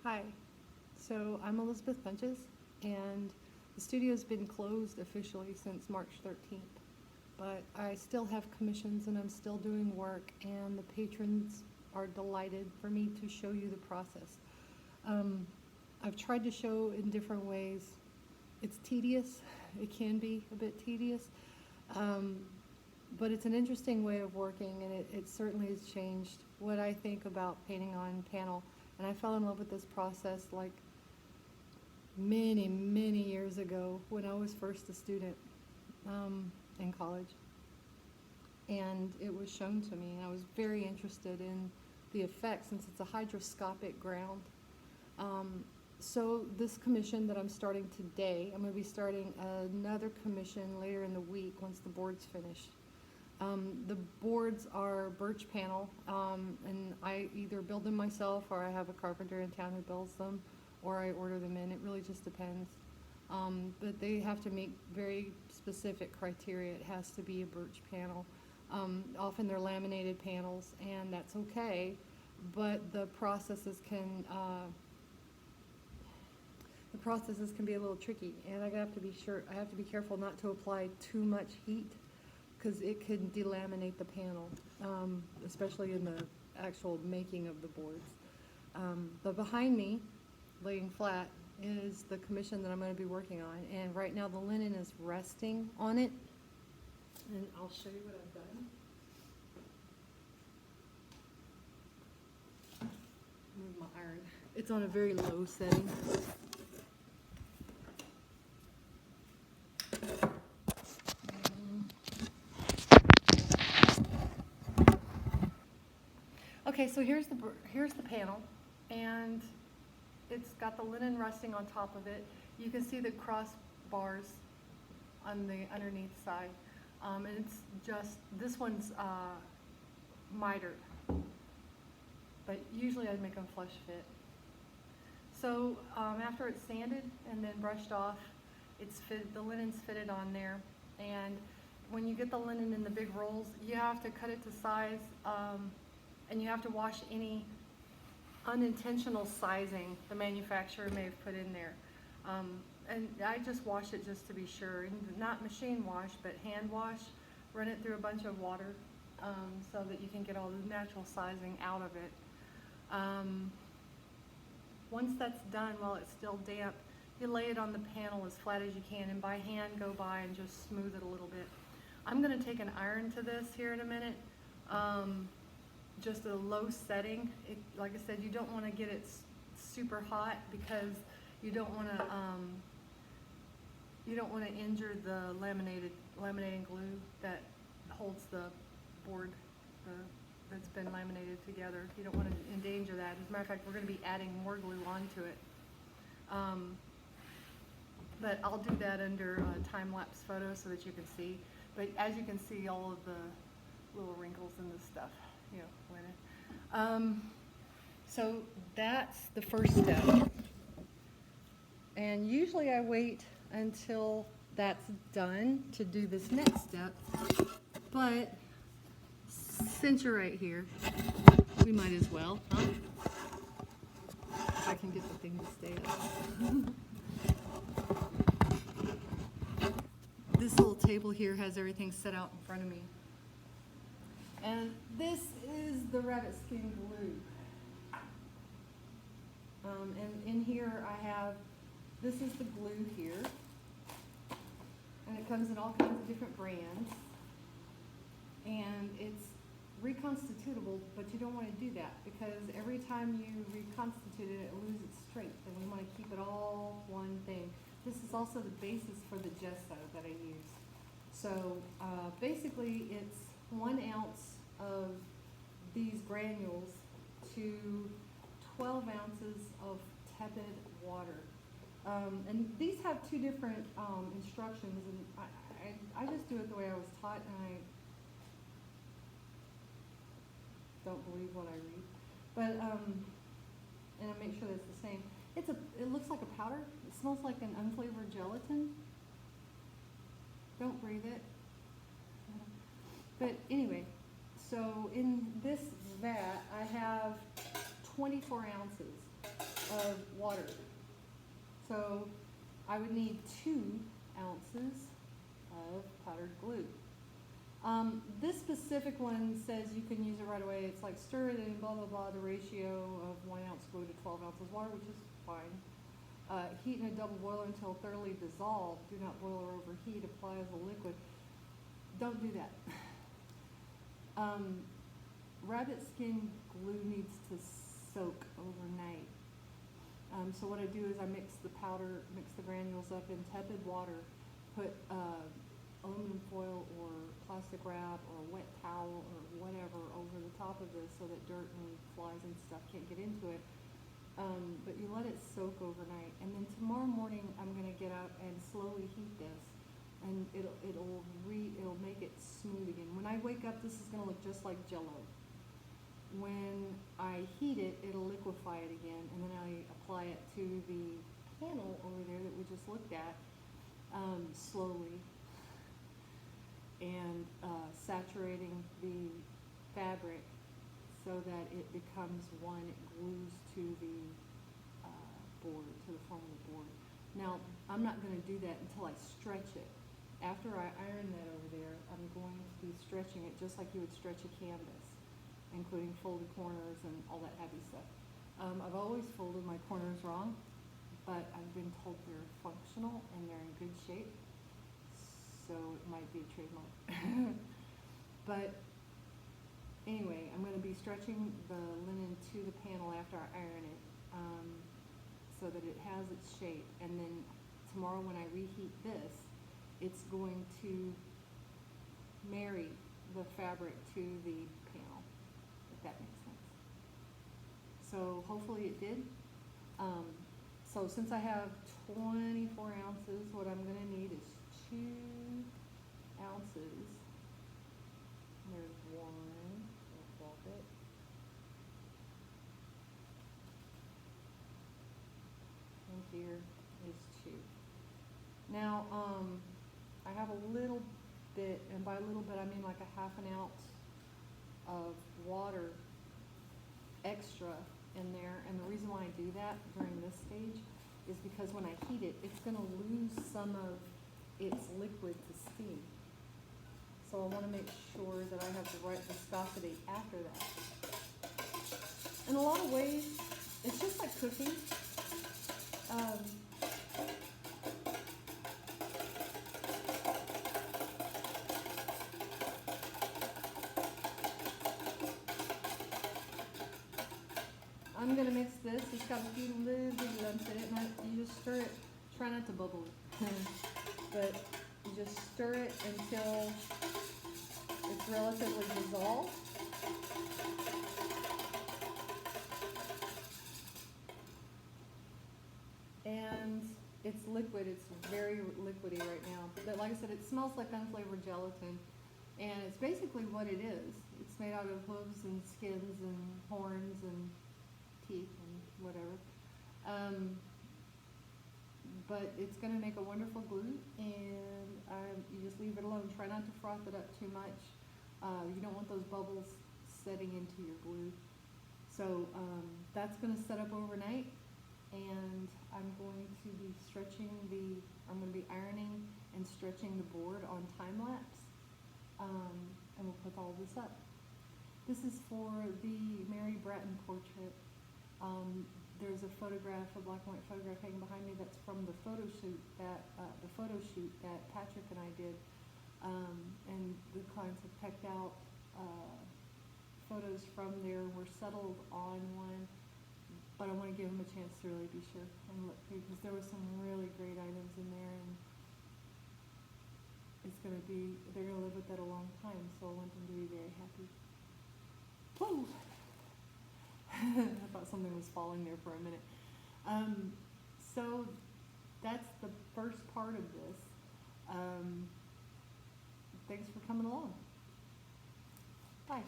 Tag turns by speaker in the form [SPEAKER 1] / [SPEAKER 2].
[SPEAKER 1] Hi, so I'm Elizabeth Bunches, and the studio's been closed officially since March 13th. But I still have commissions and I'm still doing work, and the patrons are delighted for me to show you the process. I've tried to show in different ways. It's tedious, it can be a bit tedious, but it's an interesting way of working, and it certainly has changed what I think about painting on panel. And I fell in love with this process like many, many years ago when I was first a student in college. And it was shown to me, and I was very interested in the effect since it's a hydroscopic ground. So this commission that I'm starting today, I'm going to be starting another commission later in the week once the board's finished. The boards are birch panel, and I either build them myself or I have a carpenter in town who builds them, or I order them in. It really just depends. But they have to meet very specific criteria. It has to be a birch panel. Often they're laminated panels, and that's okay, but the processes can be a little tricky, and I have to be careful not to apply too much heat, because it can delaminate the panel, especially in the actual making of the boards. But behind me, laying flat, is the commission that I'm going to be working on, and right now the linen is resting on it, and I'll show you what I've done. Move my iron. It's on a very low setting. Okay, so here's the panel, and it's got the linen resting on top of it. You can see the crossbars on the underneath side, and it's just, this one's mitered, but usually I'd make them flush fit. So after it's sanded and then brushed off, the linen's fitted on there, and when you get the linen in the big rolls, you have to cut it to size, and you have to wash any unintentional sizing the manufacturer may have put in there. And I just wash it just to be sure, not machine wash, but hand wash. Run it through a bunch of water so that you can get all the natural sizing out of it. Once that's done, while it's still damp, you lay it on the panel as flat as you can, and by hand go by and just smooth it a little bit. I'm going to take an iron to this here in a minute. Just a low setting. Like I said, you don't want to get it super hot, because you don't want to injure the laminating glue that holds the board that's been laminated together. You don't want to endanger that. As a matter of fact, we're going to be adding more glue onto it. But I'll do that under time-lapse photo so that you can see. But as you can see, all of the little wrinkles in this stuff. So that's the first step, and usually I wait until that's done to do this next step, but since you're right here, we might as well, huh? If I can get the thing to stay up. This little table here has everything set out in front of me. And this is the rabbit skin glue. And in here I have, this is the glue here. And it comes in all kinds of different brands. And it's reconstitutable, but you don't want to do that, because every time you reconstitute it, it loses its strength. And we want to keep it all one thing. This is also the basis for the gesso that I use. So basically it's 1 ounce of these granules to 12 ounces of tepid water. And these have 2 different instructions, and I just do it the way I was taught, and I don't believe what I read. But, and I make sure that it's the same. It looks like a powder. It smells like an unflavored gelatin. Don't breathe it. But anyway, so in this vat, I have 24 ounces of of water. So I would need 2 ounces of powdered glue. This specific one says you can use it right away. It's like stir it in, blah, blah, blah, the ratio of 1 ounce glue to 12 ounces water, which is fine. Heat in a double boiler until thoroughly dissolved. Do not boil or overheat. Apply as a liquid. Don't do that. Rabbit skin glue needs to soak overnight. So what I do is I mix the granules up in tepid water, put aluminum foil or plastic wrap or a wet towel or whatever over the top of this so that dirt and flies and stuff can't get into it. But you let it soak overnight, and then tomorrow morning I'm going to get out and slowly heat this, and it'll make it smooth again. When I wake up, this is going to look just like Jello. When I heat it, it'll liquefy it again, and then I apply it to the panel over there that we just looked at, slowly, and saturating the fabric so that it becomes one. It glues to the board, to the form of the board. Now, I'm not going to do that until I stretch it. After I iron that over there, I'm going to be stretching it just like you would stretch a canvas, including folded corners and all that heavy stuff. I've always folded my corners wrong, but I've been told they're functional and they're in good shape, so it might be a trademark. But anyway, I'm going to be stretching the linen to the panel after I iron it, so that it has its shape, and then tomorrow when I reheat this, it's going to marry the fabric to the panel, if that makes sense. So hopefully it did. So since I have 24 ounces, what I'm going to need is 2 ounces. There's 1. I'll flop it. And here is 2. Now, I have a little bit, and by a little bit I mean like a ½ ounce of water extra in there, and the reason why I do that during this stage is because when I heat it, it's going to lose some of its liquid to steam. So I want to make sure that I have the right viscosity after that. In a lot of ways, it's just like cooking. I'm going to mix this. It's got a few little bitty lumps in it, and you just stir it. Try not to bubble it. But you just stir it until it's relatively dissolved. And it's liquid. It's very liquidy right now. But like I said, it smells like unflavored gelatin. And it's basically what it is. It's made out of hooves and skins and horns and teeth and whatever. But it's going to make a wonderful glue, and you just leave it alone. Try not to froth it up too much. You don't want those bubbles setting into your glue. So that's going to set up overnight, and I'm going to be I'm going to be ironing and stretching the board on time lapse, and we'll put all this up. This is for the Mary Bratton portrait. There's a photograph, a black and white photograph hanging behind me that's from the photo shoot that Patrick and I did, and the clients have picked out photos from there. We're settled on one, but I want to give them a chance to really be sure and look through, because there were some really great items in there, and they're going to live with that a long time, so I want them to be very happy. Whoa! I thought something was falling there for a minute. So that's the first part of this. Thanks for coming along. Bye.